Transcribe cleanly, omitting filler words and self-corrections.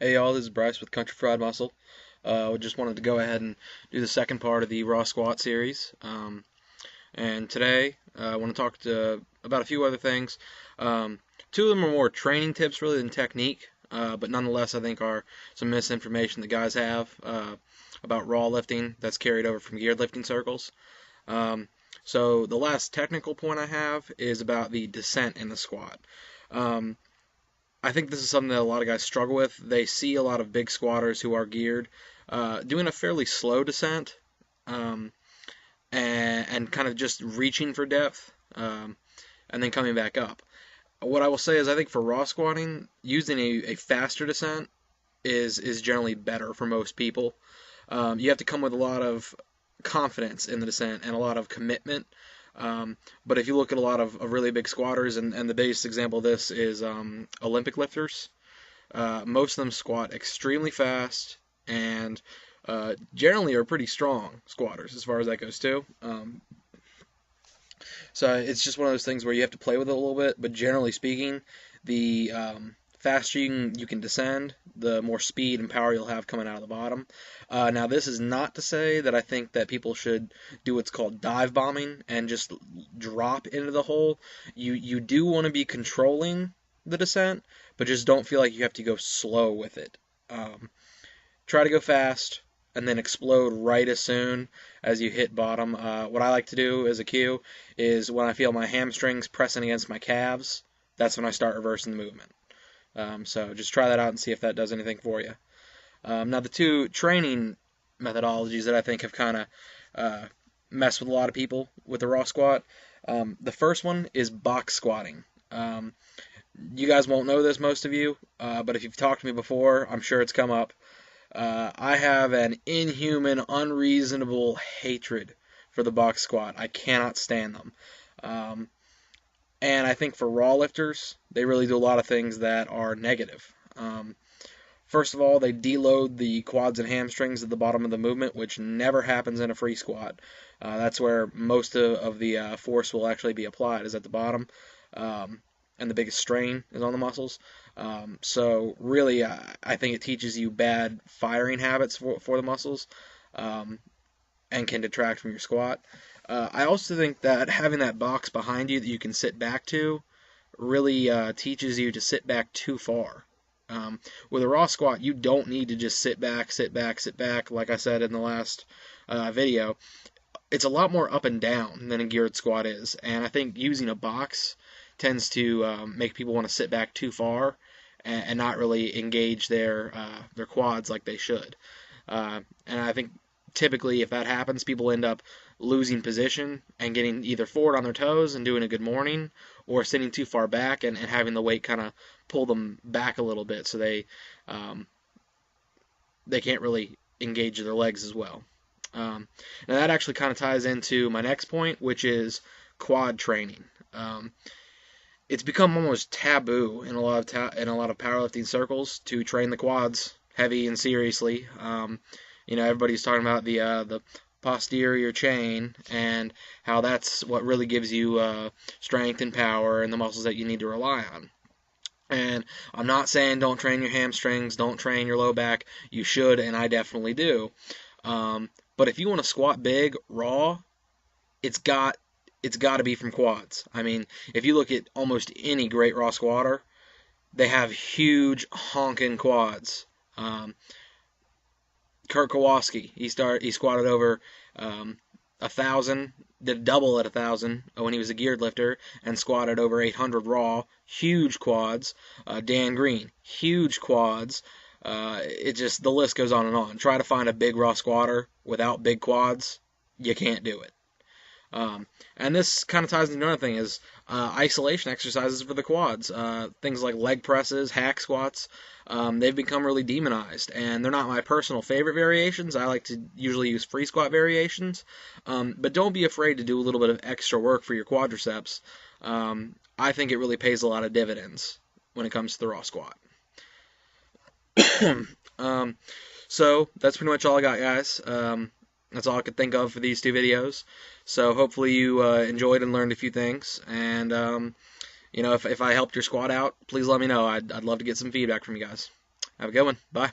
Hey y'all, this is Bryce with Country Fried Muscle. We just wanted to go ahead and do the second part of the raw squat series. And today I want to talk about a few other things. Two of them are more training tips really than technique, but nonetheless I think are some misinformation that guys have about raw lifting that's carried over from geared lifting circles. Um, so the last technical point I have is about the descent in the squat. Um, I think this is something that a lot of guys struggle with. They see a lot of big squatters who are geared doing a fairly slow descent um, and kind of just reaching for depth and then coming back up. What I will say is I think for raw squatting, using a faster descent is generally better for most people. You have to come with a lot of confidence in the descent and a lot of commitment. But if you look at a lot of really big squatters, and the biggest example of this is Olympic lifters, most of them squat extremely fast and generally are pretty strong squatters as far as that goes too. So it's just one of those things where you have to play with it a little bit, but generally speaking, the faster you can descend, the more speed and power you'll have coming out of the bottom. Now, this is not to say that I think that people should do what's called dive bombing and just drop into the hole. You do want to be controlling the descent, but just don't feel like you have to go slow with it. Um, Try to go fast and then explode right as soon as you hit bottom. What I like to do as a cue is when I feel my hamstrings pressing against my calves, that's when I start reversing the movement. So just try that out and see if that does anything for you. Now, the two training methodologies that I think have kind of messed with a lot of people with the raw squat. The first one is box squatting. You guys won't know this, most of you, but if you've talked to me before, I'm sure it's come up. I have an inhuman, unreasonable hatred for the box squat. I cannot stand them. Um, and I think for raw lifters, they really do a lot of things that are negative. First of all, they deload the quads and hamstrings at the bottom of the movement, which never happens in a free squat. That's where most of the force will actually be applied, is at the bottom. Um, and the biggest strain is on the muscles. So really, I think it teaches you bad firing habits for the muscles and can detract from your squat. I also think that having that box behind you that you can sit back to really teaches you to sit back too far. With a raw squat, you don't need to just sit back, sit back, sit back, like I said in the last video. It's a lot more up and down than a geared squat is, and I think using a box tends to make people want to sit back too far and not really engage their quads like they should. And I think typically if that happens, people end up losing position and getting either forward on their toes and doing a good morning, or sitting too far back and having the weight kind of pull them back a little bit, so um, they can't really engage their legs as well. Now that actually kind of ties into my next point, which is quad training. It's become almost taboo in a lot of powerlifting circles to train the quads heavy and seriously. Everybody's talking about the posterior chain and how that's what really gives you strength and power and the muscles that you need to rely on. And I'm not saying don't train your hamstrings, don't train your low back. You should, and I definitely do. But if you want to squat big, raw, it's got it's got to be from quads. I mean, if you look at almost any great raw squatter, they have huge honking quads. Kurt Kowalski, he squatted over 1,000, did double at 1,000 when he was a geared lifter, and squatted over 800 raw, huge quads. Dan Green, huge quads. The list goes on and on. Try to find a big raw squatter without big quads, you can't do it. And this kind of ties into another thing is isolation exercises for the quads. Things like leg presses, hack squats, they've become really demonized, and they're not my personal favorite variations. I like to usually use free squat variations, but don't be afraid to do a little bit of extra work for your quadriceps. I think it really pays a lot of dividends when it comes to the raw squat. um, so that's pretty much all I got, guys. That's all I could think of for these two videos. So hopefully you enjoyed and learned a few things. And if I helped your squat out, please let me know. I'd love to get some feedback from you guys. Have a good one. Bye.